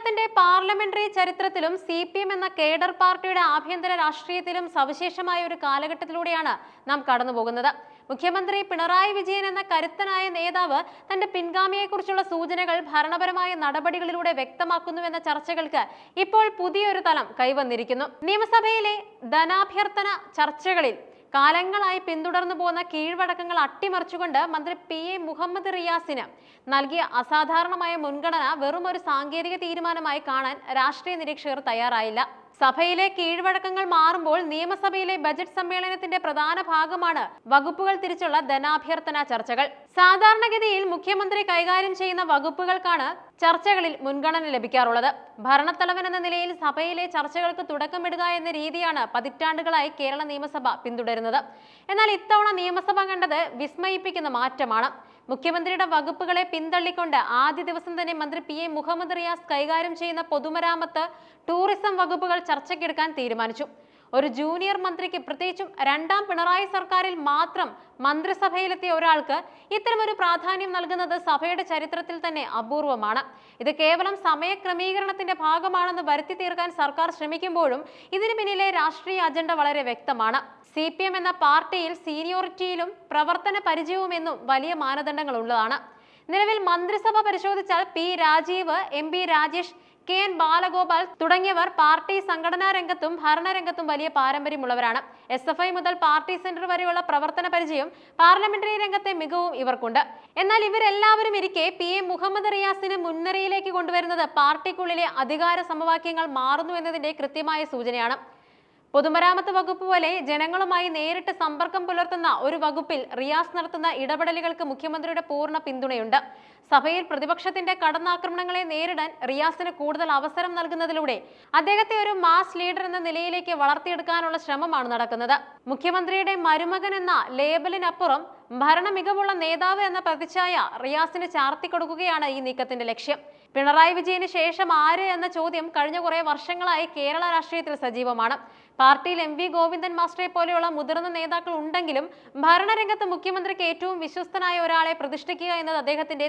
കേരളത്തിന്റെ parliamentary ചരിത്രത്തിലും CPM എന്ന cadre പാർട്ടിയുടെ ആഭ്യന്തര രാഷ്ട്രീയത്തിലും സവിശേഷമായ ഒരു കാലഘട്ടത്തിലൂടെയാണ് നാം കടന്നുപോകുന്നത്. മുഖ്യമന്ത്രി പിണറായി വിജയൻ എന്ന കരുത്തനായ നേതാവ് തന്റെ പിൻഗാമിയെക്കുറിച്ചുള്ള സൂചനകൾ ഭരണപരമായ നടപടികളിലൂടെ വ്യക്തമാക്കുന്നുവെന്ന ചർച്ചകൾക്ക് ഇപ്പോൾ പുതിയൊരു തലം കൈവന്നിരിക്കുന്നു. നിയമസഭയിലെ ധനാഭ്യർത്ഥന ചർച്ചകളിൽ കാലങ്ങളായി പിന്തുടർന്നു പോകുന്ന കീഴ്വഴക്കങ്ങൾ അട്ടിമറിച്ചുകൊണ്ട് മന്ത്രി PA മുഹമ്മദ് റിയാസിന് നൽകിയ അസാധാരണമായ മുൻഗണന വെറും ഒരു സാങ്കേതിക തീരുമാനമായി കാണാൻ രാഷ്ട്രീയ നിരീക്ഷകർ തയ്യാറായില്ല. സഭയിലെ കീഴ്വഴക്കങ്ങൾ മാറുമ്പോൾ നിയമസഭയിലെ ബജറ്റ് സമ്മേളനത്തിന്റെ പ്രധാന ഭാഗമാണ് വകുപ്പുകൾ തിരിച്ചുള്ള ധനാഭ്യർത്ഥന ചർച്ചകൾ. സാധാരണഗതിയിൽ മുഖ്യമന്ത്രി കൈകാര്യം ചെയ്യുന്ന വകുപ്പുകൾക്കാണ് ചർച്ചകളിൽ മുൻഗണന ലഭിക്കാറുള്ളത്. ഭരണത്തലവൻ എന്ന നിലയിൽ സഭയിലെ ചർച്ചകൾക്ക് തുടക്കമിടുക എന്ന രീതിയാണ് പതിറ്റാണ്ടുകളായി കേരള നിയമസഭ പിന്തുടരുന്നത്. എന്നാൽ ഇത്തവണ നിയമസഭ കണ്ടത് വിസ്മയിപ്പിക്കുന്ന മാറ്റമാണ്. മുഖ്യമന്ത്രിയുടെ വകുപ്പുകളെ പിന്തള്ളിക്കൊണ്ട് ആദ്യ ദിവസം തന്നെ മന്ത്രി PA മുഹമ്മദ് റിയാസ് കൈകാര്യം ചെയ്യുന്ന പൊതുമരാമത്ത്, ടൂറിസം വകുപ്പുകൾ ചർച്ചയ്ക്കെടുക്കാൻ തീരുമാനിച്ചു. ഒരു ജൂനിയർ മന്ത്രിക്ക്, പ്രത്യേകിച്ചും രണ്ടാം പിണറായി സർക്കാരിൽ മാത്രം മന്ത്രിസഭയിലെത്തിയ ഒരാൾക്ക് ഇത്തരമൊരു പ്രാധാന്യം നൽകുന്നത് സഭയുടെ ചരിത്രത്തിൽ തന്നെ അപൂർവമാണ്. ഇത് കേവലം സമയക്രമീകരണത്തിന്റെ ഭാഗമാണെന്ന് വരുത്തി തീർക്കാൻ സർക്കാർ ശ്രമിക്കുമ്പോഴും ഇതിനു പിന്നിലെ രാഷ്ട്രീയ അജണ്ട വളരെ വ്യക്തമാണ്. CPM എന്ന പാർട്ടിയിൽ സീനിയോറിറ്റിയിലും പ്രവർത്തന പരിചയവും എന്നും വലിയ മാനദണ്ഡങ്ങൾ ഉള്ളതാണ്. നിലവിൽ മന്ത്രിസഭ പരിശോധിച്ചാൽ P Rajeev, MP Rajesh, KN Balagopal തുടങ്ങിയവർ പാർട്ടി സംഘടനാ രംഗത്തും ഭരണരംഗത്തും വലിയ പാരമ്പര്യമുള്ളവരാണ്. SFI മുതൽ പാർട്ടി സെന്റർ വരെയുള്ള പ്രവർത്തന പരിചയം, പാർലമെന്ററി രംഗത്തെ മികവും ഇവർക്കുണ്ട്. എന്നാൽ ഇവരെല്ലാവരും ഇരിക്കെ PA മുഹമ്മദ് റിയാസിനെ മുൻനിരയിലേക്ക് കൊണ്ടുവരുന്നത് പാർട്ടിക്കുള്ളിലെ അധികാര സമവാക്യങ്ങൾ മാറുന്നു എന്നതിന്റെ കൃത്യമായ സൂചനയാണ്. പൊതുമരാമത്ത് വകുപ്പ് പോലെ ജനങ്ങളുമായി നേരിട്ട് സമ്പർക്കം പുലർത്തുന്ന ഒരു വകുപ്പിൽ റിയാസ് നടത്തുന്ന ഇടപെടലുകൾക്ക് മുഖ്യമന്ത്രിയുടെ പൂർണ്ണ പിന്തുണയുണ്ട്. സഭയിൽ പ്രതിപക്ഷത്തിന്റെ കടന്നാക്രമണങ്ങളെ നേരിടാൻ റിയാസിന് കൂടുതൽ അവസരം നൽകുന്നതിലൂടെ അദ്ദേഹത്തെ ഒരു മാസ് ലീഡർ എന്ന നിലയിലേക്ക് വളർത്തിയെടുക്കാനുള്ള ശ്രമമാണ് നടക്കുന്നത്. മുഖ്യമന്ത്രിയുടെ മരുമകൻ എന്ന ലേബലിനപ്പുറം ഭരണ മികവുള്ള നേതാവ് എന്ന പ്രതിച്ഛായ റിയാസിന് ചാർത്തിക്കൊടുക്കുകയാണ് ഈ നീക്കത്തിന്റെ ലക്ഷ്യം. പിണറായി വിജയന് ശേഷം ആര് എന്ന ചോദ്യം കഴിഞ്ഞ കുറെ വർഷങ്ങളായി കേരള രാഷ്ട്രീയത്തിൽ സജീവമാണ്. പാർട്ടിയിൽ MV ഗോവിന്ദൻ മാസ്റ്ററെ പോലെയുള്ള മുതിർന്ന നേതാക്കൾ ഉണ്ടെങ്കിലും ഭരണരംഗത്ത് മുഖ്യമന്ത്രിക്ക് ഏറ്റവും വിശ്വസ്തനായ ഒരാളെ പ്രതിഷ്ഠിക്കുക എന്നത് അദ്ദേഹത്തിന്റെ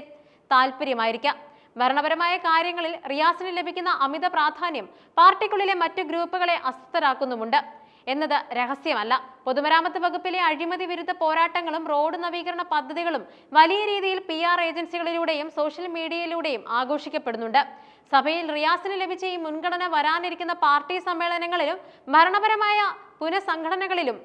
താല്പര്യമായിരിക്കാം. ഭരണപരമായ കാര്യങ്ങളിൽ റിയാസിന് ലഭിക്കുന്ന അമിത പ്രാധാന്യം പാർട്ടിക്കുള്ളിലെ മറ്റു ഗ്രൂപ്പുകളെ അസ്വസ്ഥരാക്കുന്നുമുണ്ട് എന്നത് രഹസ്യമല്ല. പൊതുമരാമത്ത് വകുപ്പിലെ അഴിമതി വിരുദ്ധ പോരാട്ടങ്ങളും റോഡ് നവീകരണ പദ്ധതികളും വലിയ രീതിയിൽ PR ഏജൻസികളിലൂടെയും സോഷ്യൽ മീഡിയയിലൂടെയും ആഘോഷിക്കപ്പെടുന്നുണ്ട്. സഭയിൽ റിയാസിന് ലഭിച്ച ഈ മുൻഗണന വരാനിരിക്കുന്ന പാർട്ടി സമ്മേളനങ്ങളിലും ഭരണപരമായ പുനഃസംഘടനകളിലും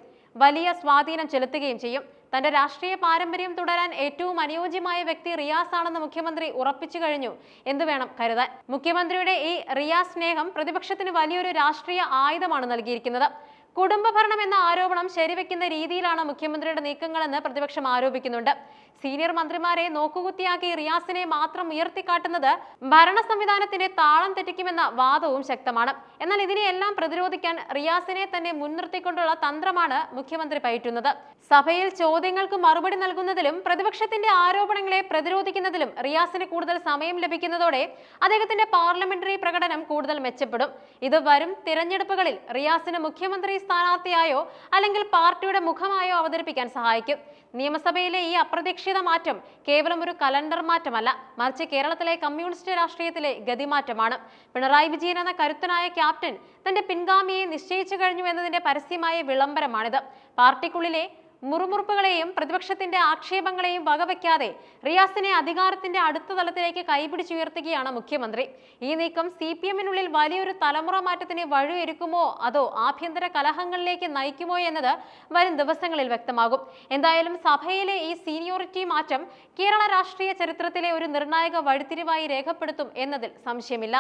വലിയ സ്വാധീനം ചെലുത്തുകയും ചെയ്യും. തന്റെ രാഷ്ട്രീയ പാരമ്പര്യം തുടരാൻ ഏറ്റവും അനുയോജ്യമായ വ്യക്തി റിയാസ് ആണെന്ന് മുഖ്യമന്ത്രി ഉറപ്പിച്ചു കഴിഞ്ഞു എന്ന് വേണം കരുതാൻ. മുഖ്യമന്ത്രിയുടെ ഈ റിയാസ് സ്നേഹം പ്രതിപക്ഷത്തിന് വലിയൊരു രാഷ്ട്രീയ ആയുധമാണ് നൽകിയിരിക്കുന്നത്. കുടുംബഭരണം എന്ന ആരോപണം ശരിവെക്കുന്ന രീതിയിലാണ് മുഖ്യമന്ത്രിയുടെ നീക്കങ്ങളെന്ന് പ്രതിപക്ഷം ആരോപിക്കുന്നുണ്ട്. സീനിയർ മന്ത്രിമാരെ നോക്കുകുത്തിയാക്കി റിയാസിനെ മാത്രം ഉയർത്തിക്കാട്ടുന്നത് ഭരണ സംവിധാനത്തിന്റെ താളം തെറ്റിക്കുമെന്ന വാദവും ശക്തമാണ്. എന്നാൽ ഇതിനെയെല്ലാം പ്രതിരോധിക്കാൻ റിയാസിനെ തന്നെ മുൻനിർത്തിക്കൊണ്ടുള്ള തന്ത്രമാണ് മുഖ്യമന്ത്രി പയറ്റുന്നത്. സഭയിൽ ചോദ്യങ്ങൾക്ക് മറുപടി നൽകുന്നതിലും പ്രതിപക്ഷത്തിന്റെ ആരോപണങ്ങളെ പ്രതിരോധിക്കുന്നതിലും റിയാസിന് കൂടുതൽ സമയം ലഭിക്കുന്നതോടെ അദ്ദേഹത്തിന്റെ പാർലമെന്ററി പ്രകടനം കൂടുതൽ മെച്ചപ്പെടും. ഇത് വരും തിരഞ്ഞെടുപ്പുകളിൽ റിയാസിന് മുഖ്യമന്ത്രി സ്ഥാനാർത്ഥിയായോ അല്ലെങ്കിൽ പാർട്ടിയുടെ മുഖമായോ അവതരിപ്പിക്കാൻ സഹായിക്കും. നിയമസഭയിലെ ഈ അപ്രതീക്ഷിത മാറ്റം കേവലം ഒരു കലണ്ടർ മാറ്റമല്ല, മറിച്ച് കേരളത്തിലെ കമ്മ്യൂണിസ്റ്റ് രാഷ്ട്രീയത്തിലെ ഗതിമാറ്റമാണ്. പിണറായി വിജയൻ എന്ന കരുത്തനായ ക്യാപ്റ്റൻ തന്റെ പിൻഗാമിയെ നിശ്ചയിച്ചു കഴിഞ്ഞു എന്നതിന്റെ പരസ്യമായ വിളംബരമാണിത്. പാർട്ടിക്കുള്ളിലെ മുറുമുറുപ്പുകളെയും പ്രതിപക്ഷത്തിന്റെ ആക്ഷേപങ്ങളെയും വകവയ്ക്കാതെ റിയാസിനെ അധികാരത്തിന്റെ അടുത്ത തലത്തിലേക്ക് കൈപിടിച്ചുയർത്തുകയാണ് മുഖ്യമന്ത്രി. ഈ നീക്കം CPM-നുള്ളിൽ വലിയൊരു തലമുറ മാറ്റത്തിന് വഴിയൊരുക്കുമോ അതോ ആഭ്യന്തര കലഹങ്ങളിലേക്ക് നയിക്കുമോ എന്നത് വരും ദിവസങ്ങളിൽ വ്യക്തമാകും. എന്തായാലും സഭയിലെ ഈ സീനിയോറിറ്റി മാറ്റം കേരള രാഷ്ട്രീയ ചരിത്രത്തിലെ ഒരു നിർണായക വഴിത്തിരിവായി രേഖപ്പെടുത്തും എന്നതിൽ സംശയമില്ല.